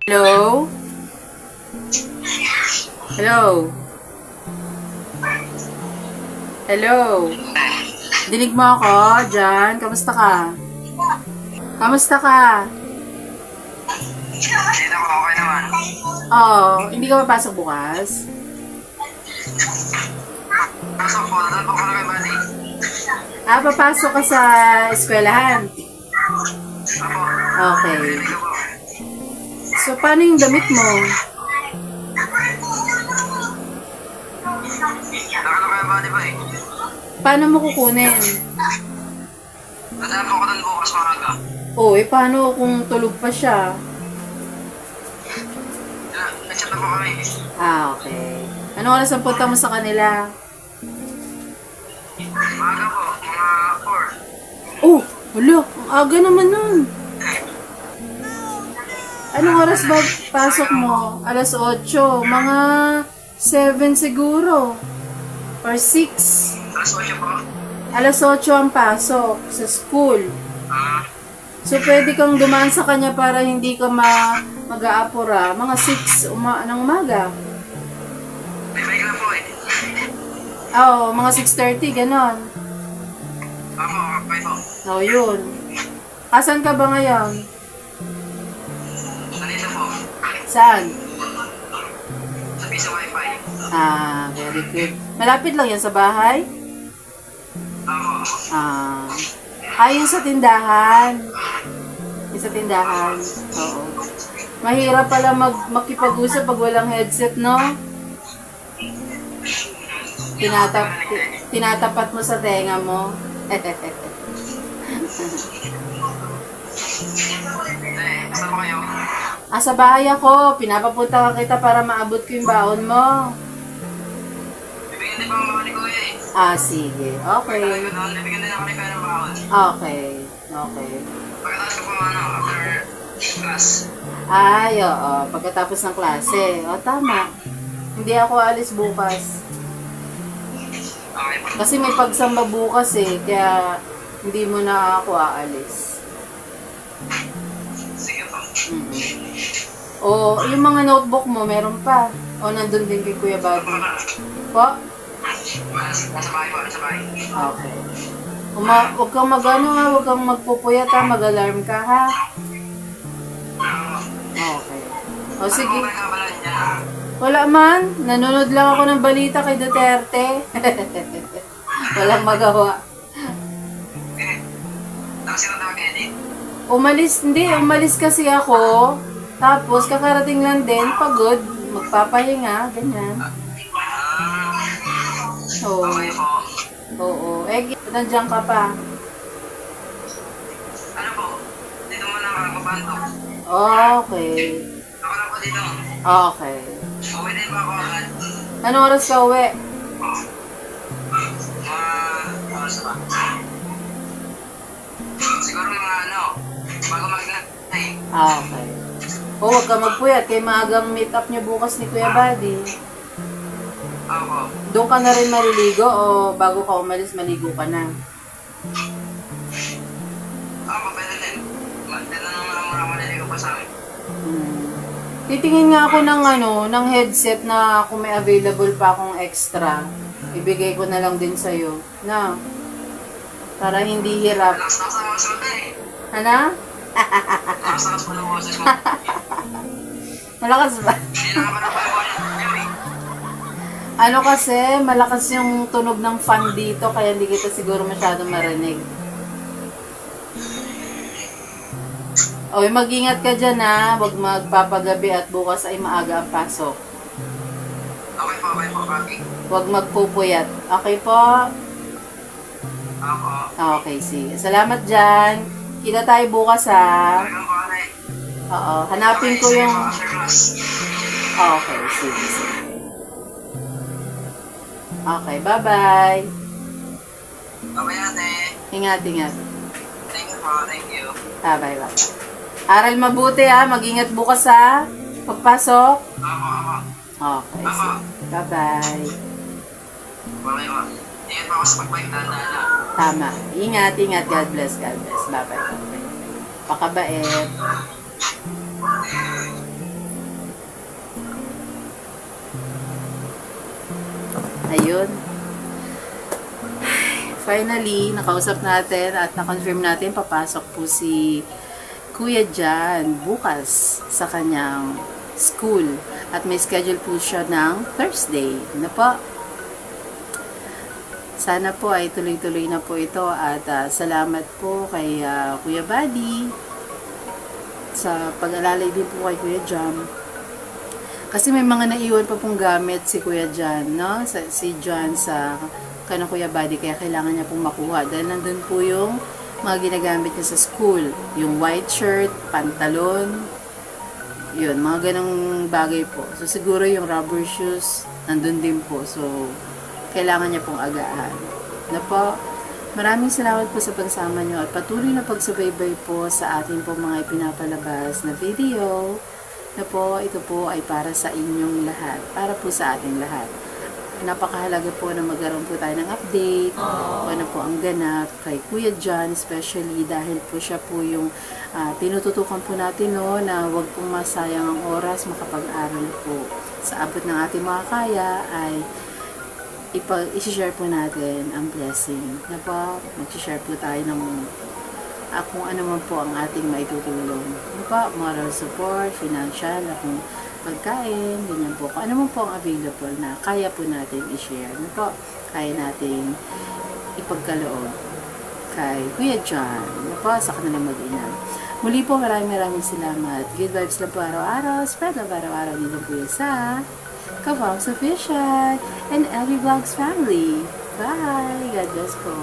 Hello? Hello? Hello? Dinig mo ako, Jan? Kamusta ka? Kamusta ka? Dito ko, okay naman. Oh, hindi ka papasok bukas? Pasok po, doon po ko na kay Buddy. Papasok ka sa eskwelahan? Apo. Okay. Hindi ko po. So, paano yung damit mo? Nakala kay Buddy ba eh. Paano mo kukunin? Dadaan po ko doon bukas maaga. Paano kung tulog pa siya? Nag-chat na po kami. Okay. Anong oras ang punta mo sa kanila? Maaga po, mga 4. Wala. Ang aga naman nun. Anong oras ba pasok mo? Alas 8. Mga 7 siguro. Or 6. Alas 8 po. Alas 8 ang pasok sa school. So, pwede kang dumaan sa kanya para hindi ka mag-aapura. Mga 6 ng umaga. May bike lang po eh. Mga 6:30, ganon. Apo, okay po. Yun. Asan ka ba ngayon? Nandito po. Saan? Sa piso wifi. Very good. Malapit lang yan sa bahay? Apo. Yung sa tindahan. Yung sa tindahan. Oo. Mahirap pala makipag-usap pag walang headset, no? Tinatapat mo sa tenga mo. Saan po kayo? Sa bahay ako. Pinapapunta ka kita para maabot ko yung baon mo. Bibigyan din pa ang mga ni Kuya eh. Sige. Okay. Bibigyan din ako ni Kuya ng baon. Okay. Pagkatapos ko po after class. Oo. Pagkatapos ng klase. Tama. Hindi ako alis bukas. Okay po. Kasi may pagsamba bukas kaya hindi mo na ako aalis. Sige po. Yung mga notebook mo, meron pa. Nandun din kay Kuya Buddy. Po? Nasa bahay po, nasa bahay. Okay. Huwag kang huwag kang magpupuyat mag-alarm ka ha. Okay. Sige. Wala man, nanonood lang ako ng balita kay Duterte. Walang magawa. Tapos yung tawag edit. Umalis kasi ako. Tapos kakarating lang din, pagod, magpapahinga, ganyan. Okay po. Oo. Nandiyan ka pa. Ano po? Dito muna ako magpapanto. Okay. Ako na po dito. Okay. Uwi din po ako agad. Anong oras ka uwi? Oras ba? Siguro bago mag-night. Okay. Huwag ka magpuyat kay maagang meet up niyo bukas ni Kuya Buddy. Ako. Doon ka na rin maliligo o bago ka umalis maligo ka na? Ako, pwede din. Dito na mura-mura maliligo pa sa akin. Titingin nga ako ng headset na kung may available pa akong extra. Ibigay ko na lang din sa'yo. Na? Para hindi hirap. Lakas-lakas na boses mo eh. Ano? Lakas-lakas mo na boses mo. Malakas ba? Hindi na naman ang bago niyo eh. Ano kasi, malakas yung tunog ng fan dito kaya hindi kita siguro masyadong marinig. Mag-ingat ka dyan ha. Huwag magpapagabi at bukas ay maaga ang pasok. Okay po, copy. Huwag magpupuyat. Okay po? Ako. Okay, sige. Salamat dyan. Kita tayo bukas ha. Talagang pare. Hanapin ko yung... After class. Okay, sige. Okay, bye-bye. Okay ate. Ingat. Thank you po, thank you. Bye-bye. Aral mabuti ha. Mag-ingat bukas ha. Pagpasok. Ako. Okay, sige. Bye-bye. Okay po. Ingat po ako sa pagbike na. Tama. Ingat. God bless. Bye-bye. Pakabait. yun. Finally, nakausap natin at na-confirm natin, papasok po si Kuya Jan bukas sa kanyang school. At may schedule po siya ng Thursday. Na po. Sana po ay tuloy-tuloy na po ito. At salamat po kay Kuya Buddy sa pag-alalay din po kay Kuya Jam. Kasi may mga naiwan pa pong gamit si Kuya Jan, no? Si John sa kanang Kuya Buddy, kaya kailangan niya pong makuha. Dahil nandun po yung mga ginagamit niya sa school. Yung white shirt, pantalon, yun, mga ganong bagay po. So, siguro yung rubber shoes, nandun din po. So, kailangan niya pong agaan. Na po, maraming salamat po sa pagsama niyo at patuloy na pagsubaybay po sa atin po mga ipinapalabas na video. Na po, ito po ay para sa inyong lahat. Para po sa ating lahat. Napakahalaga po na magkaroon po tayo ng update kung ano po ang ganap kay Kuya John, especially dahil po siya po yung tinututukan po natin, no, na wag pong masayang ang oras makapag-aral po. Sa abot ng ating mga kaya ay i-share po natin ang blessing. Na po, mag-share po tayo ng kung ano man po ang ating maitutulong. Ano po, moral support, financial, kung pagkain, ganyan po. Kung ano man po ang available na kaya po natin i-share. Ano po, kaya natin ipagkaloob kay Kuya John. Ano po, sa kanilang mag-ina. Muli po, maraming salamat. Good vibes lang po araw-araw. Spread love araw-araw dito po sa Kavams Official and Every Vlogs family. Bye! God bless po.